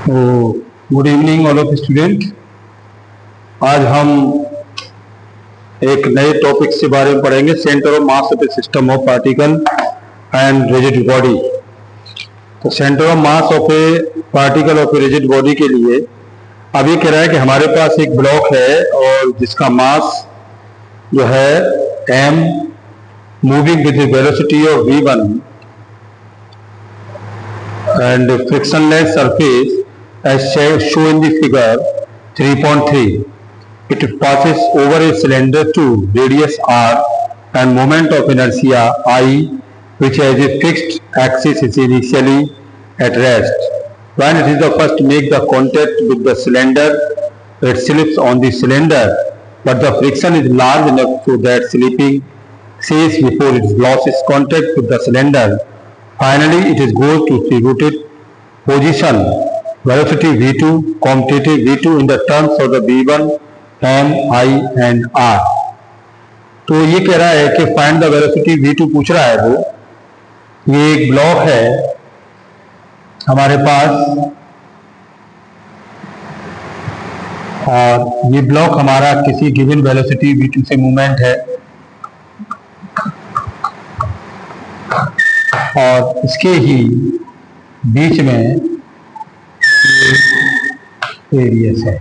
तो good evening all of student. आज हम एक नए टॉपिक के बारे में पढ़ेंगे, centre of mass of a system of particle and rigid body. तो centre of mass of a particle of a rigid body के लिए अब ये कह रहा है कि हमारे पास एक ब्लॉक है और जिसका मास जो है m moving with velocity of v1 and frictionless surface as shown in the figure 3.3. It passes over a cylinder to radius r and moment of inertia I, which has a fixed axis is initially at rest. When it is the first to make the contact with the cylinder, it slips on the cylinder, but the friction is large enough so that slipping ceases before it loses contact with the cylinder. Finally, it is goes to its rooted position, velocity v2, commutative v2 in the terms of the v1, m, I and r. तो ये कह रहा है कि find the velocity v2 पूछ रहा है वो। ये एक ब्लॉक है हमारे पास और ये ब्लॉक हमारा किसी गिवन वेलोसिटी v2 से मूवमेंट है और इसके ही बीच में रेडियस है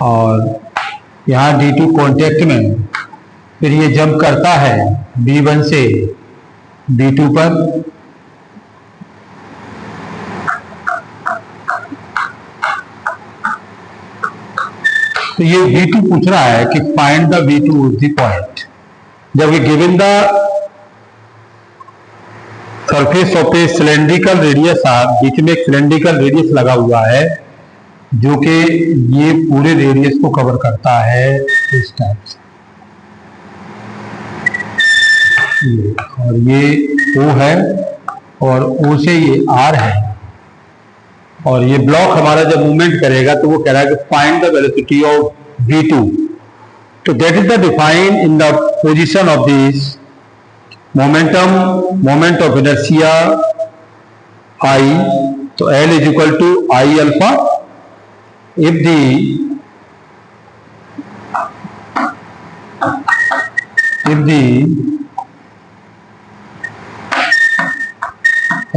और यहाँ d2 कॉन्टेक्ट में फिर ये जंप करता है v1 से d2 पर। तो ये v2 पूछ रहा है कि find the v2 is the point. जब ये given the surface of a cylindrical radius R, बीच में एक सिलेंड्रिकल रेडियस लगा हुआ है जो कि ये पूरे रेडियस को कवर करता है इस टाइप से, और ये O है और O से ये R है और ये ब्लॉक हमारा जब मूवमेंट करेगा तो वो कह रहा है कि find the velocity of v2। तो that is the define in the position of this moment of inertia I, तो L is equal to I alpha if the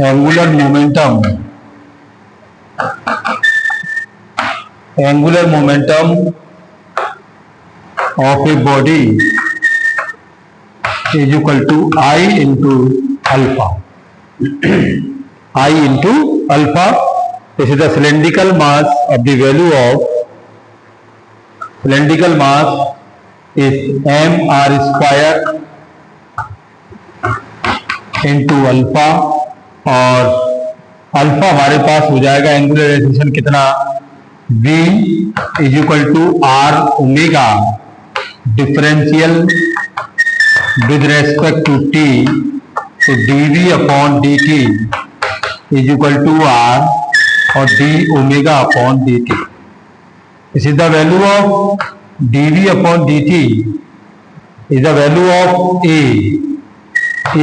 angular momentum of a body is equal to I into alpha. I into alpha. This is the cylindrical mass of the value of cylindrical mass is mr square into alpha और alpha हमारे पास हो जाएगा angular acceleration कितना, v is equal to r omega differential with respect to t, so dv upon dt is equal to r or d omega upon dt. This is the value of dv upon dt is the value of a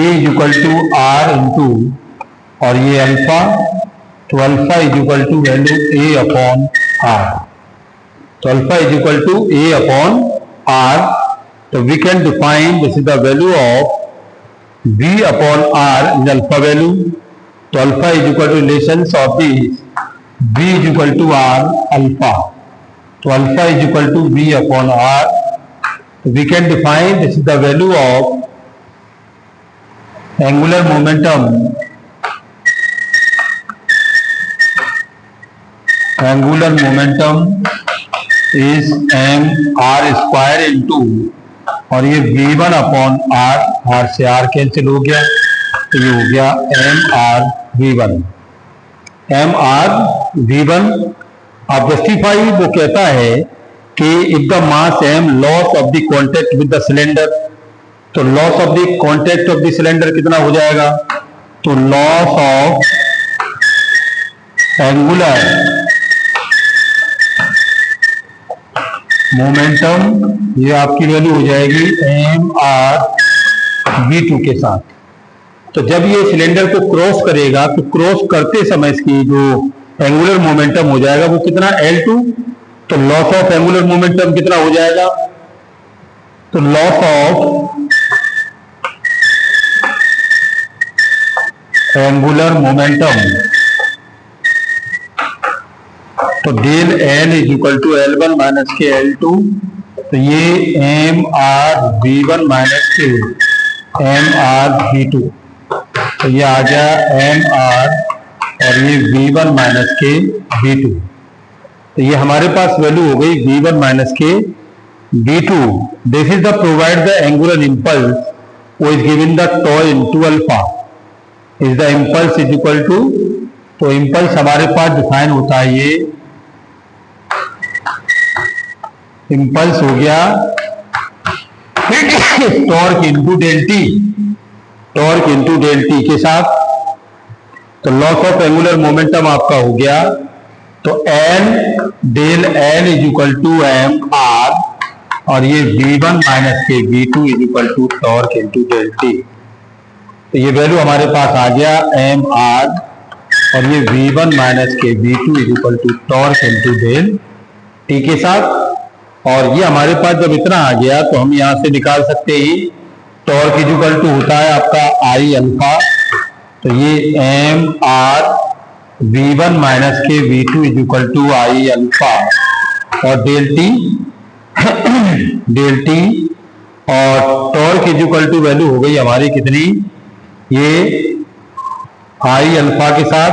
is equal to r into और ये alpha, तो alpha is equal to value a upon r, तो alpha is equal to a upon r। So we can define this is the value of v upon r in alpha value. So alpha is equal to relations of the v is equal to r alpha. So alpha is equal to v upon r. So we can define this is the value of angular momentum. Angular momentum is m r square into और ये v1 upon r, r से r cancel हो गया तो ये हो गया m r v1। अब जस्टिफाई वो कहता है कि if the mass m loss of the contact with the cylinder, तो loss of the contact of the cylinder कितना हो जाएगा, तो लॉस ऑफ एंगुलर मोमेंटम ये आपकी वैल्यू हो जाएगी एम आर v2 के साथ। तो जब ये सिलेंडर को क्रॉस करेगा तो क्रॉस करते समय इसकी जो एंगुलर मोमेंटम हो जाएगा वो कितना, L2। तो लॉस ऑफ एंगुलर मोमेंटम कितना हो जाएगा, तो लॉस ऑफ एंगुलर मोमेंटम, तो del L is equal to L1 minus के L2। तो ये एम आर V1 माइनस के एम आर V2, तो ये आ गया एम आर और ये V1 माइनस के V2। तो ये हमारे पास वैल्यू हो गई V1 माइनस के V2। This is the provide the angular impulse वो is given the tau into alpha is the impulse is equal to, तो इंपल्स हमारे पास डिफाइन होता है, ये इंपल्स हो गया torque into del T, torque into del T के साथ। तो लॉस ऑफ एंगुलर मोमेंटम आपका हो गया, तो L del L is equal to M R और ये V1 माइनस के V2 is equal to torque into del T. तो ये वैल्यू हमारे पास आ गया एम आर और ये V1 माइनस के V2 is equal to torque into del T के साथ। और ये हमारे पास जब इतना आ गया तो हम यहां से निकाल सकते हैं टॉर्क इज इक्वल टू होता है आपका आई अल्फा। तो ये एम आर V1 माइनस के V2 is equal to I alpha और डेल टी डेल टी और torque is equal to value हो गई हमारी कितनी, ये आई अल्फा के साथ।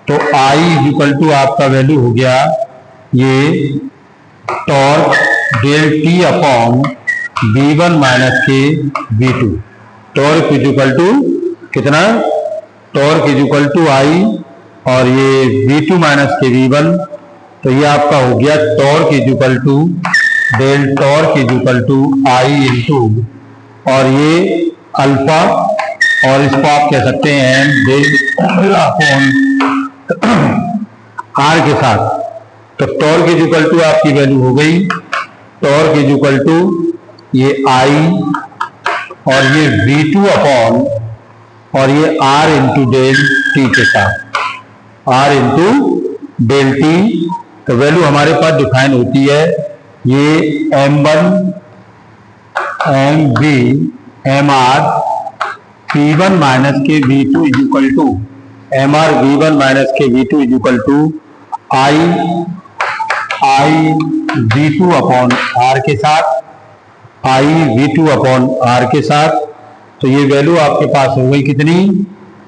तो आई इज इक्वल टू आपका वैल्यू हो गया ये torque del T upon V1 minus के V2। Torque is equal to कितना, torque is equal to I और ये V2 माइनस के V1। तो ये आपका हो गया torque is equal to del torque is equal to I into और ये अल्फा और इसको आप कह सकते हैं एम डेल अपॉन आर के साथ। तो टॉर्क इज इक्वल टू आपकी वैल्यू हो गई, टॉर्क इज इक्वल टू ये आई और ये V2 अपॉन और ये आर इंटू डेल टी के साथ, आर इंटू डेल टी। तो वैल्यू हमारे पास डिफाइन होती है ये M1 MV MR V1 minus के V2 is equal to MR V1 minus के V2 is equal to I V2 upon R के साथ, आई V2 अपॉन आर के साथ। तो ये वैल्यू आपके पास हो गई कितनी,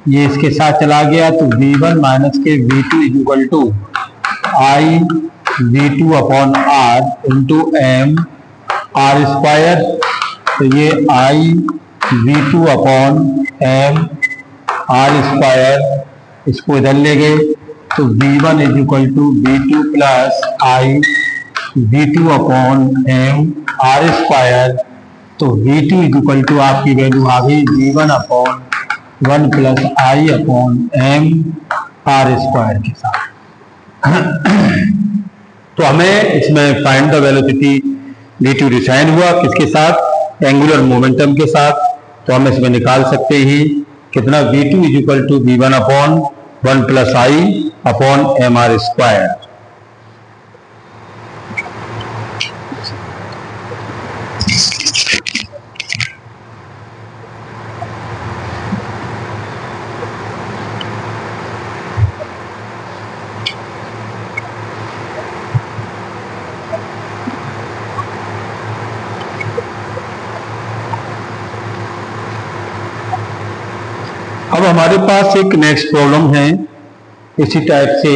ये इसके साथ चला गया तो V1 माइनस के V2 is equal to I V2 upon R into M R square. तो ये I V2 upon M R square, इसको इधर ले गए तो V1 is equal to V2 plus I V2 upon M R square. तो V2 is equal to आपकी value आ गई V1 upon 1 plus I upon M R square के साथ। तो हमें इसमें find the velocity V2 define हुआ किसके साथ, एंगुलर मोमेंटम के साथ। तो हम इसमें निकाल सकते हैं कितना, V2 is equal to V1 upon 1 plus I upon M R square. अब हमारे पास एक नेक्स्ट प्रॉब्लम है इसी टाइप से।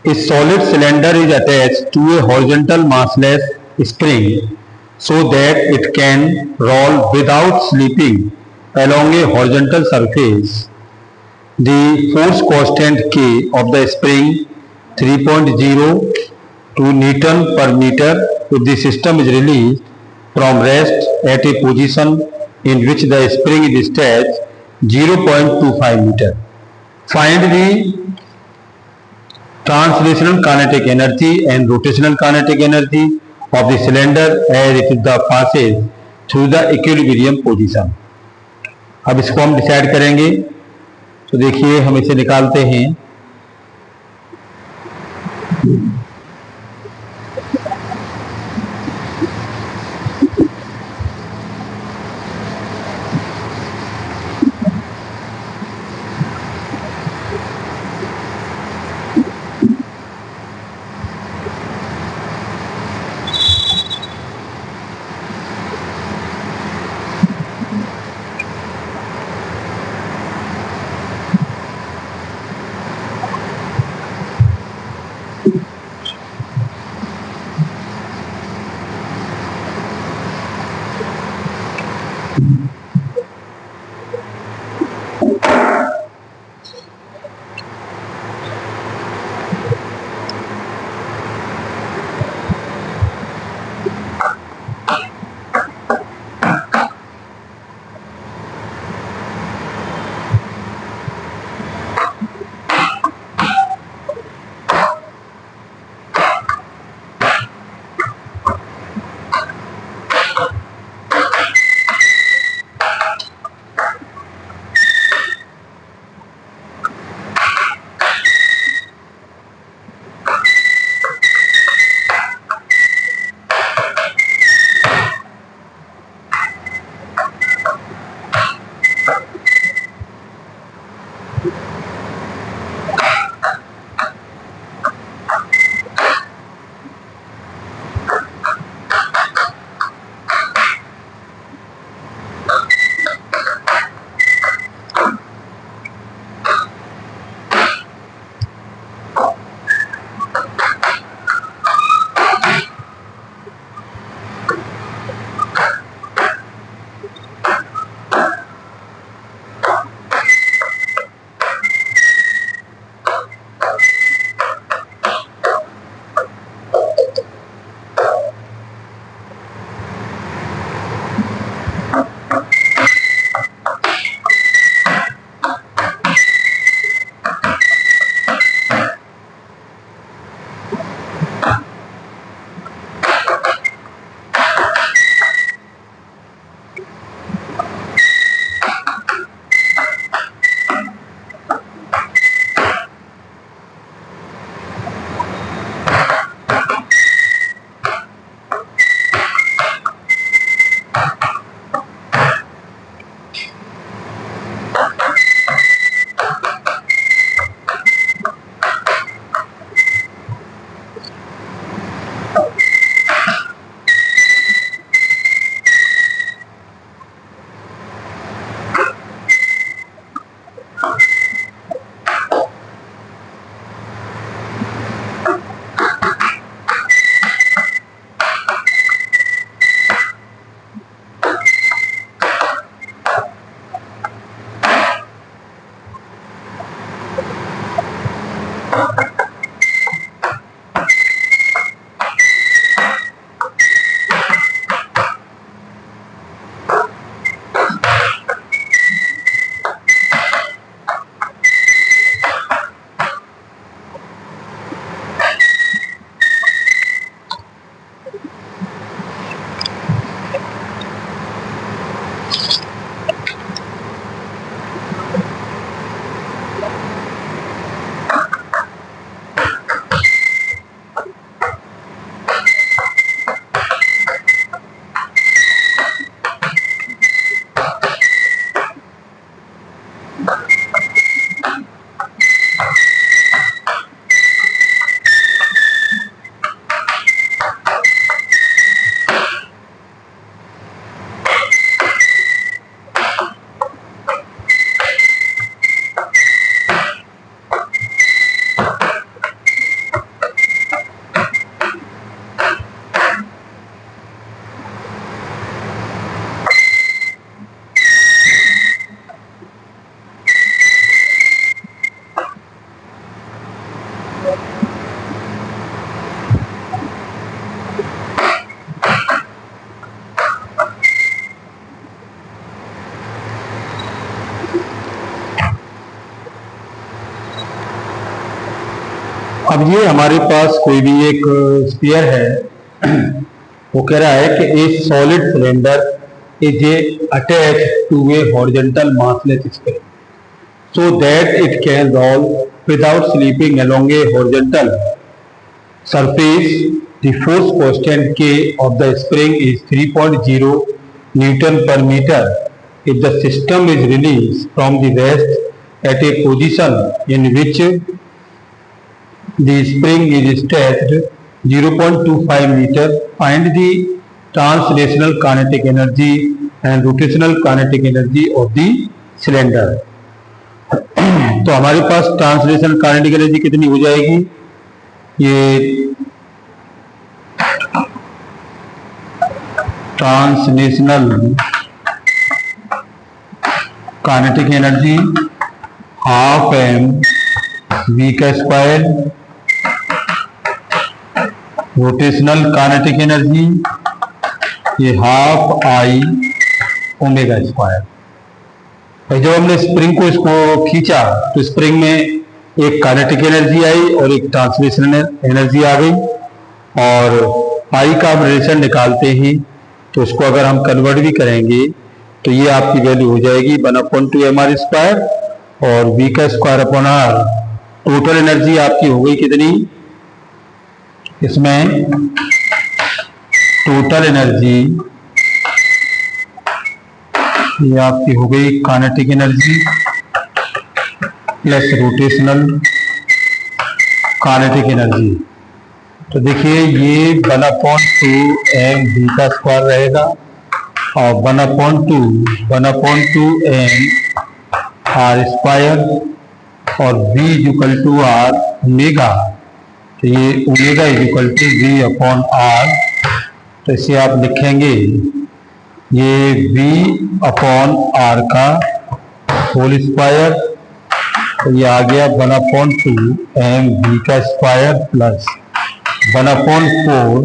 A solid cylinder is attached to a horizontal massless spring so that it can roll without slipping along a horizontal surface. The force constant K of the spring 3.02 Newton per meter if the system is released from rest at a position in which the spring is stretched 0.25 meter. Find the translational kinetic energy and rotational kinetic energy of the cylinder as it is the passes through the equilibrium position. अब इसको हम decide करेंगे। तो देखिए हम इसे निकालते हैं। अब ये हमारे पास कोई भी एक स्फीयर है, वो कह रहा है कि a solid cylinder is attach to a horizontal massless spring so that it can roll without slipping along a horizontal surface. The force constant K of the spring is 3.0 Newton per meter. If the system is released from the rest at a position in which the spring is stretched 0.25 meter, find the translational kinetic energy and rotational kinetic energy of the cylinder. तो हमारे पास translational kinetic energy कितनी हो जाएगी, ये translational kinetic energy half M V का square, rotational kinetic energy ये half I omega square. जब हमने स्प्रिंग को इसको खींचा तो स्प्रिंग में एक काइनेटिक एनर्जी आई और एक ट्रांसलेशनल एनर्जी आ गई, और आई का हम रिलेशन निकालते हैं तो उसको अगर हम कन्वर्ट भी करेंगे तो ये आपकी वैल्यू हो जाएगी 1/2 mr स्क्वायर और v का square upon R. Total energy आपकी हो गई कितनी, इसमें टोटल एनर्जी ये आपकी हो गई kinetic energy plus rotational kinetic energy. तो देखिए ये 1/2 m v का स्क्वायर रहेगा और 1/2 m r स्क्वायर और v equal to r omega, तो ये omega equal to v upon r। तो इसे आप लिखेंगे ये v अपॉन r का होल स्क्वायर, तो ये आ गया 1/2 m v का स्क्वायर plus 1/4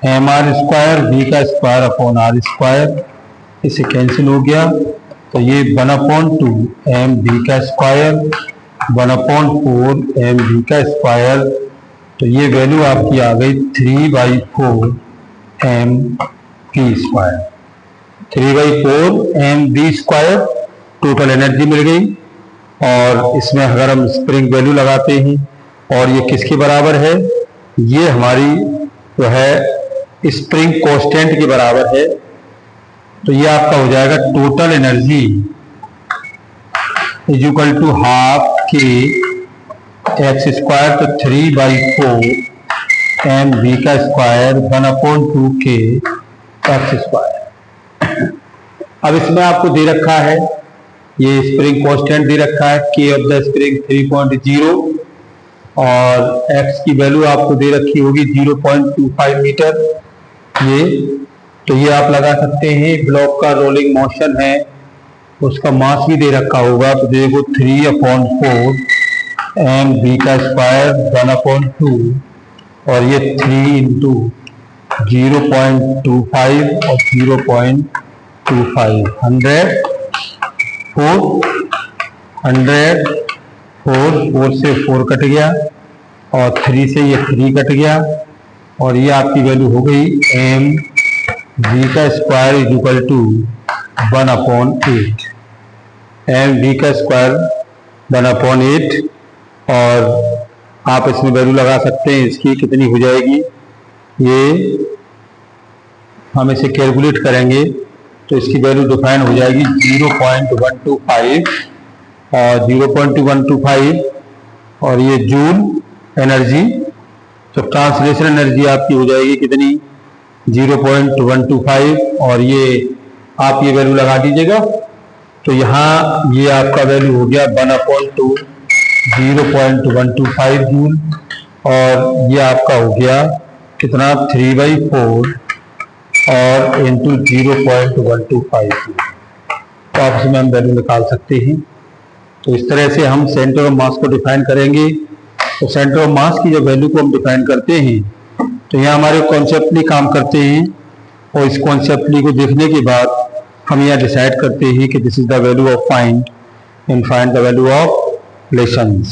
m r square v का स्क्वायर अपॉन r स्क्वायर, इसे कैंसिल हो गया। तो ये 1/2 m v का स्क्वायर 1/4 m v का स्क्वायर, तो ये वैल्यू आपकी आ गई 3/4 m v square, 3/4 m v square total energy मिल गई। और इसमें अगर हम स्प्रिंग वैल्यू लगाते हैं और ये किसके बराबर है, ये हमारी जो है स्प्रिंग कांस्टेंट के बराबर है, तो ये आपका हो जाएगा total energy is equal to half K X square, तो 3/4 m v का स्क्वायर 1/2 के एक्स स्क्वायर। अब इसमें आपको दे रखा है ये स्प्रिंग कांस्टेंट दे रखा है के ऑफ द स्प्रिंग 3.0 और x की वैल्यू आपको दे रखी होगी 0.25 मीटर ये, तो ये आप लगा सकते हैं। ब्लॉक का रोलिंग मोशन है, उसका मास भी दे रखा होगा, तो देखो 3/4 m v का स्क्वायर 1/2 और ये 3 इंटू 0.25 और 0.25 4 से 4 कट गया और 3 से ये 3 कट गया और ये आपकी वैल्यू हो गई m v का square is equal to 1/8 m v का स्क्वायर 1/8। और आप इसमें वैल्यू लगा सकते हैं इसकी कितनी हो जाएगी, ये हम इसे कैलकुलेट करेंगे तो इसकी वैल्यू डिफाइन हो जाएगी 0.125 और 0.125 और ये जूल एनर्जी, तो ट्रांसलेशन एनर्जी आपकी हो जाएगी कितनी 0.125 और ये आप ये वैल्यू लगा दीजिएगा। तो यहाँ ये आपका वैल्यू हो गया 1/2 0.125 जूल और ये आपका हो गया कितना 3/4 और इंटू 0.125। तो आप इसमें हम वैल्यू निकाल सकते हैं। तो इस तरह से हम सेंटर ऑफ मास को डिफाइन करेंगे। तो सेंटर ऑफ मास की जब वैल्यू को हम डिफाइन करते हैं तो यहाँ हमारे कॉन्सेप्टली काम करते हैं और इस कॉन्सेप्टली को देखने के बाद हम यहाँ डिसाइड करते हैं कि this is the value of find and find the value of relations.